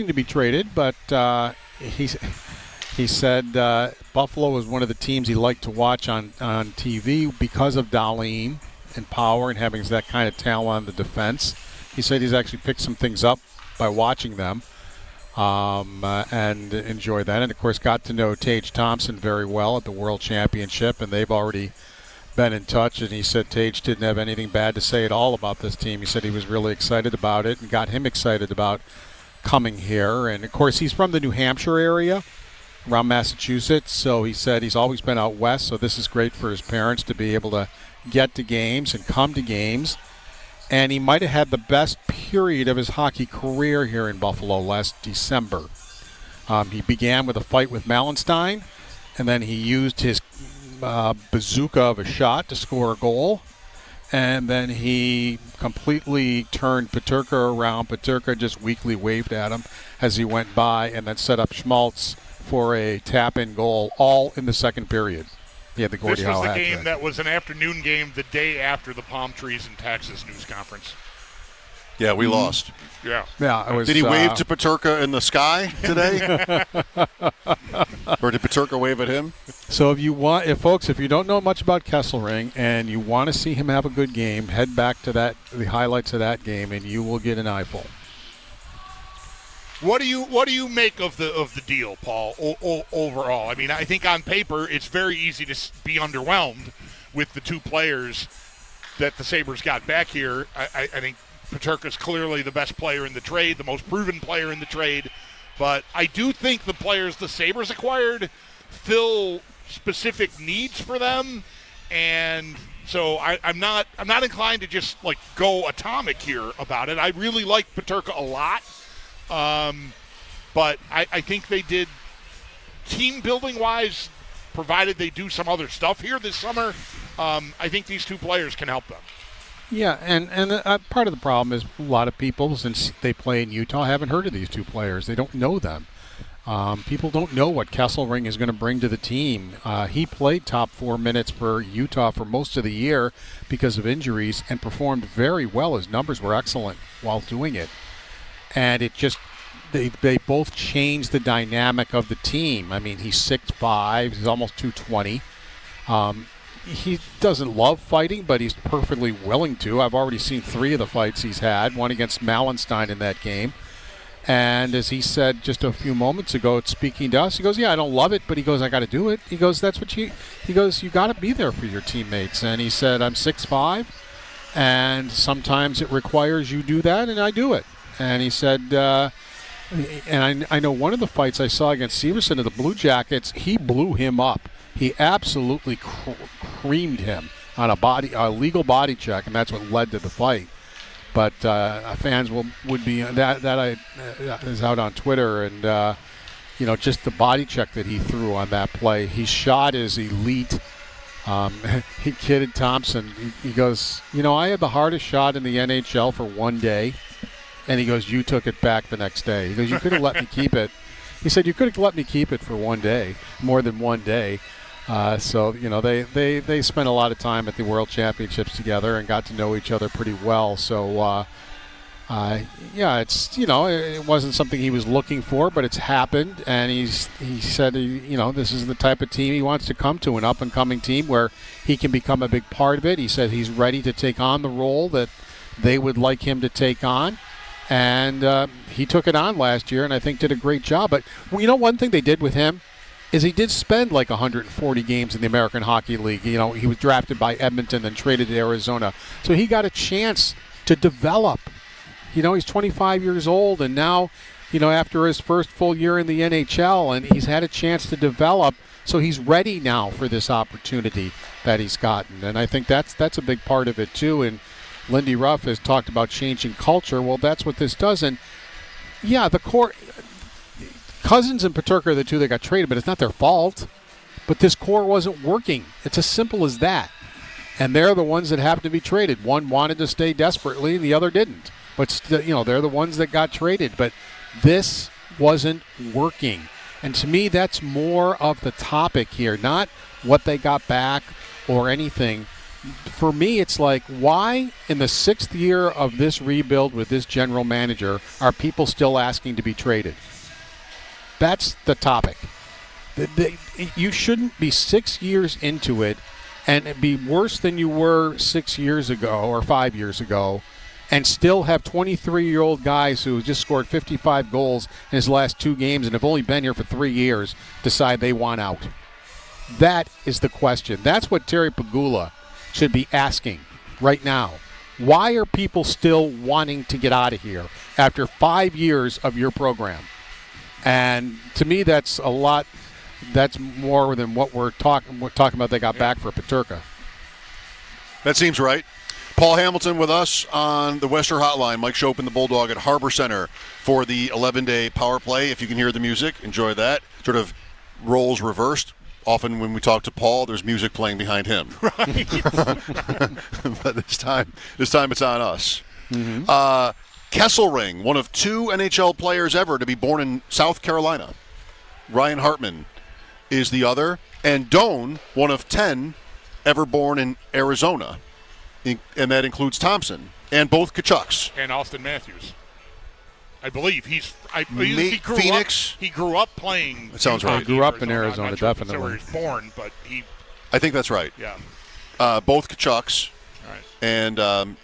to be traded, but he said Buffalo was one of the teams he liked to watch on TV because of Darlene and power and having that kind of talent on the defense. He said he's actually picked some things up by watching them and enjoy that. And, of course, got to know Tage Thompson very well at the World Championship, and they've already been in touch. And he said Tage didn't have anything bad to say at all about this team. He said he was really excited about it and got him excited about coming here. And, of course, he's from the New Hampshire area around Massachusetts, so he said he's always been out west, so this is great for his parents to be able to get to games and come to games. And he might have had the best period of his hockey career here in Buffalo last December. He began with a fight with Mallenstein, and then he used his bazooka of a shot to score a goal. And then he completely turned Peterka around. Peterka just weakly waved at him as he went by and then set up Schmaltz for a tap-in goal, all in the second period. He had the Gordie Howe hat trick. This was the game that was an afternoon game the day after the palm trees in Texas news conference. Yeah, we lost. Yeah. Yeah. It was, did he wave to Peterka in the sky today? Or did Peterka wave at him? So if you don't know much about Kesselring and you want to see him have a good game, head back to the highlights of that game, and you will get an eyeful. What do you make of the deal, Paul? Overall, I mean, I think on paper it's very easy to be underwhelmed with the two players that the Sabres got back here. I think Peterka's clearly the best player in the trade, the most proven player in the trade. But I do think the players the Sabres acquired fill specific needs for them, and so I'm not inclined to just go atomic here about it. I really like Peterka a lot. But I think they did team building wise, provided they do some other stuff here this summer. I think these two players can help them. Yeah, and part of the problem is a lot of people, since they play in Utah, haven't heard of these two players. They don't know them. People don't know what Kesselring is going to bring to the team. He played top 4 minutes for Utah for most of the year because of injuries and performed very well. His numbers were excellent while doing it. And it just, they both changed the dynamic of the team. I mean, he's 6'5", he's almost 220. He doesn't love fighting, but he's perfectly willing to. I've already seen 3 of the fights he's had, one against Mallenstein in that game. And as he said just a few moments ago, speaking to us, he goes, yeah, I don't love it, but he goes, I got to do it. He goes, he goes, you got to be there for your teammates. And he said, I'm 6'5", and sometimes it requires you do that, and I do it. And he said, and I know one of the fights I saw against Severson of the Blue Jackets, he blew him up. He absolutely creamed him on a legal body check, and that's what led to the fight. But fans would be that is out on Twitter, and just the body check that he threw on that play. He shot is elite. He kidded Thompson. He goes, I had the hardest shot in the NHL for one day. And he goes, you took it back the next day. He goes, you could have let me keep it. He said, you could have let me keep it for one day, more than one day. So they spent a lot of time at the World Championships together and got to know each other pretty well. So, it's, it wasn't something he was looking for, but it's happened. And he said, this is the type of team he wants to come to, an up-and-coming team where he can become a big part of it. He said he's ready to take on the role that they would like him to take on. And he took it on last year and I think did a great job. But, one thing they did with him is he did spend 140 games in the American Hockey League. He was drafted by Edmonton and traded to Arizona. So he got a chance to develop. He's 25 years old and now, after his first full year in the NHL, and he's had a chance to develop. So he's ready now for this opportunity that he's gotten. And I think that's a big part of it too. And Lindy Ruff has talked about changing culture. Well, that's what this does. And, yeah, the core – Cousins and Peterka are the two that got traded, but it's not their fault. But this core wasn't working. It's as simple as that. And they're the ones that happened to be traded. One wanted to stay desperately, and the other didn't. But, they're the ones that got traded. But this wasn't working. And to me, that's more of the topic here, not what they got back or anything. for me, it's like, why in the 6th year of this rebuild with this general manager are people still asking to be traded? That's the topic. You shouldn't be 6 years into it and be worse than you were 6 years ago or 5 years ago and still have 23-year-old guys who just scored 55 goals in his last 2 games and have only been here for 3 years decide they want out. That is the question. That's what Terry Pegula should be asking right now. Why are people still wanting to get out of here after 5 years of your program? And to me, that's a lot. That's more than what we're talking about. They got back for Peterka. That seems right. Paul Hamilton with us on the Western Hotline. Mike Schopp and the Bulldog at Harbor Center for the 11-day power play. If you can hear the music, enjoy that. Sort of roles reversed. Often when we talk to Paul, there's music playing behind him. Right. But this time it's on us. Mm-hmm. Kesselring, one of 2 NHL players ever to be born in South Carolina. Ryan Hartman is the other. And Doan, one of 10 ever born in Arizona. And that includes Thompson. And both Kachucks. And Austin Matthews. I believe he grew Phoenix. He grew up playing. That sounds right. He grew up in Arizona, I'm not sure definitely. where he was born, but he. I think that's right. Yeah. Both Kachucks. Right. And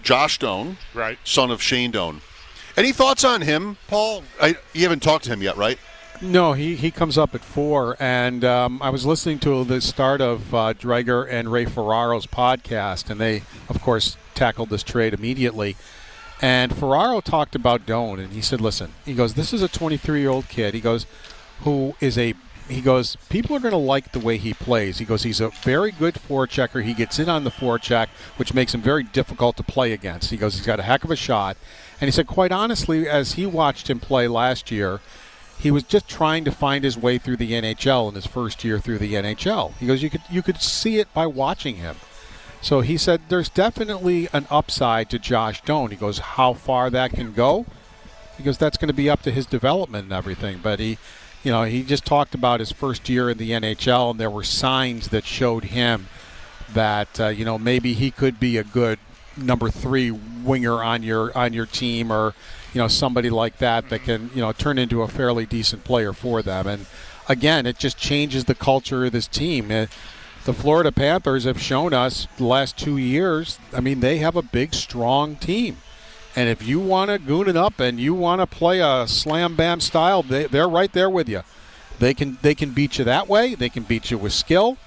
Josh Doan, right, son of Shane Doan. Any thoughts on him, Paul? You haven't talked to him yet, right? No, he comes up at 4, and I was listening to the start of Dreger and Ray Ferraro's podcast, and they, of course, tackled this trade immediately. And Ferraro talked about Doan, and he said, listen, he goes, this is a 23-year-old kid, he goes, he goes, people are going to like the way he plays. He goes, he's a very good forechecker. He gets in on the forecheck, which makes him very difficult to play against. He goes, he's got a heck of a shot. And he said, quite honestly, as he watched him play last year, he was just trying to find his way through the NHL in his first year through the NHL. He goes, you could see it by watching him. So he said, there's definitely an upside to Josh Doan. He goes, how far that can go? He goes, that's going to be up to his development and everything. But he just talked about his first year in the NHL, and there were signs that showed him that maybe he could be a good number 3 winger on your team, or somebody like that can turn into a fairly decent player for them. And again, it just changes the culture of this team. The Florida Panthers have shown us the last 2 years. I mean, they have a big, strong team. And if you want to goon it up and you want to play a slam-bam style, they're right there with you. They can beat you that way. They can beat you with skill.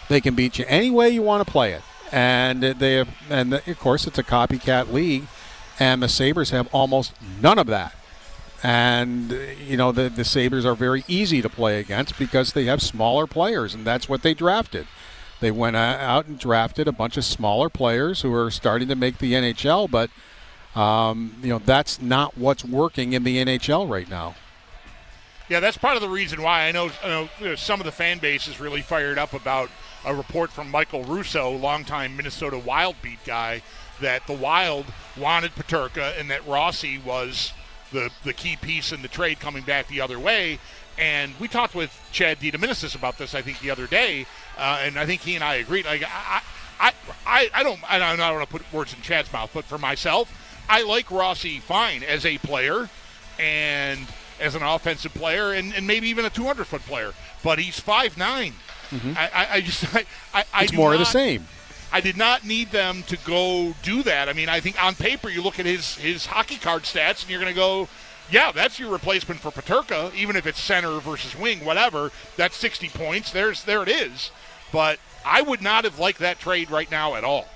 They can beat you any way you want to play it. And of course, it's a copycat league, and the Sabres have almost none of that. And the Sabres are very easy to play against because they have smaller players, and that's what they drafted. They went out and drafted a bunch of smaller players who are starting to make the NHL, but that's not what's working in the NHL right now. Yeah, that's part of the reason why I know some of the fan base is really fired up about a report from Michael Russo, longtime Minnesota Wild beat guy, that the Wild wanted Peterka and that Rossi was the key piece in the trade coming back the other way. And we talked with Chad DiDomenicis about this, I think, the other day, and I think he and I agreed. Like, I don't want to put words in Chad's mouth, but for myself, I like Rossi fine as a player and as an offensive player and maybe even a 200-foot player, but he's 5'9". Mm-hmm. It's more of the same. I did not need them to go do that. I mean, I think on paper you look at his hockey card stats and you're going to go, yeah, that's your replacement for Peterka, even if it's center versus wing, whatever. That's 60 points. There it is. But I would not have liked that trade right now at all.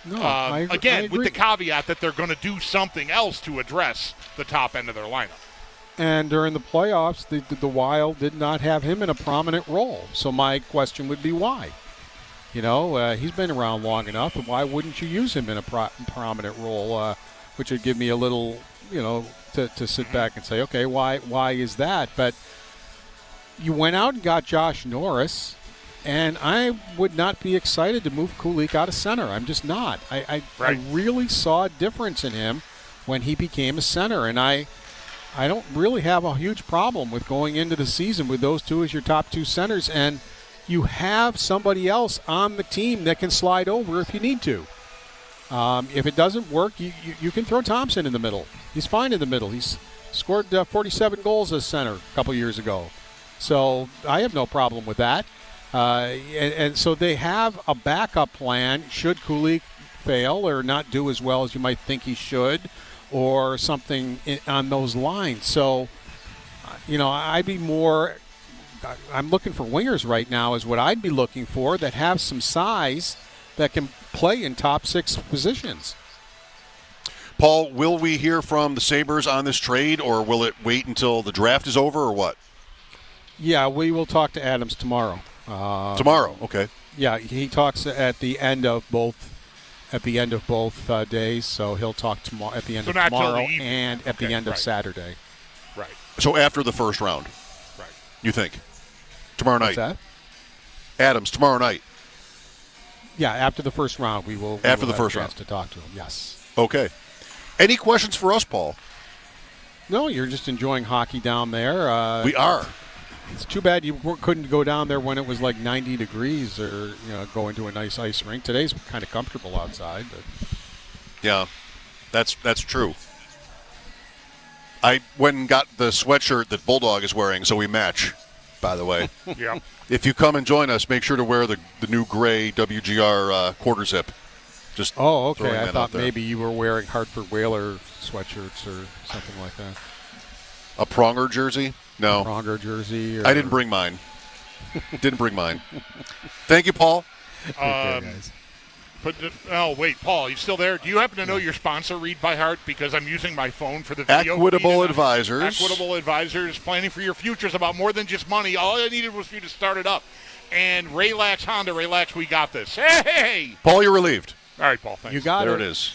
No, I with the caveat that they're going to do something else to address the top end of their lineup. And during the playoffs, the Wild did not have him in a prominent role. So my question would be why? He's been around long enough. Why wouldn't you use him in a prominent role? Which would give me a little, to sit back and say, okay, why is that? But you went out and got Josh Norris, and I would not be excited to move Kulich out of center. I'm just not. I really saw a difference in him when he became a center, and I don't really have a huge problem with going into the season with those two as your top 2 centers. And you have somebody else on the team that can slide over if you need to. If it doesn't work, you can throw Thompson in the middle. He's fine in the middle. He's scored 47 goals as center a couple years ago. So I have no problem with that. And so they have a backup plan should Kulich fail or not do as well as you might think he should or something on those lines. So, I'm looking for wingers right now is what I'd be looking for that have some size that can play in top 6 positions. Paul, will we hear from the Sabres on this trade, or will it wait until the draft is over, or what? Yeah, we will talk to Adams tomorrow. Tomorrow, okay. Yeah, he talks at the end of both days, so he'll talk tomorrow at the end of tomorrow and at the end of Saturday. Right. So after the first round. Right. You think? Tomorrow night. What's that? Adams, tomorrow night. Yeah, after the first round, we will after the have first a chance round to talk to him. Yes. Okay. Any questions for us, Paul? No, you're just enjoying hockey down there. We are. It's too bad you couldn't go down there when it was like 90 degrees or go into a nice ice rink. Today's kind of comfortable outside, but yeah, that's true. I went and got the sweatshirt that Bulldog is wearing, so we match. By the way, yeah. If you come and join us, make sure to wear the new gray WGR quarter zip. Just okay. I thought maybe you were wearing Hartford Whaler sweatshirts or something like that. A Pronger jersey? No. Pronger jersey. I didn't bring mine. Thank you, Paul. Okay, guys. Wait, Paul, you still there? Do you happen to know your sponsor read by heart? Because I'm using my phone for the video. Equitable Advisors. Equitable Advisors, planning for your futures about more than just money. All I needed was for you to start it up. And Relax Honda, Relax, we got this. Hey! Paul, you're relieved. All right, Paul, thanks. You got it. There it is.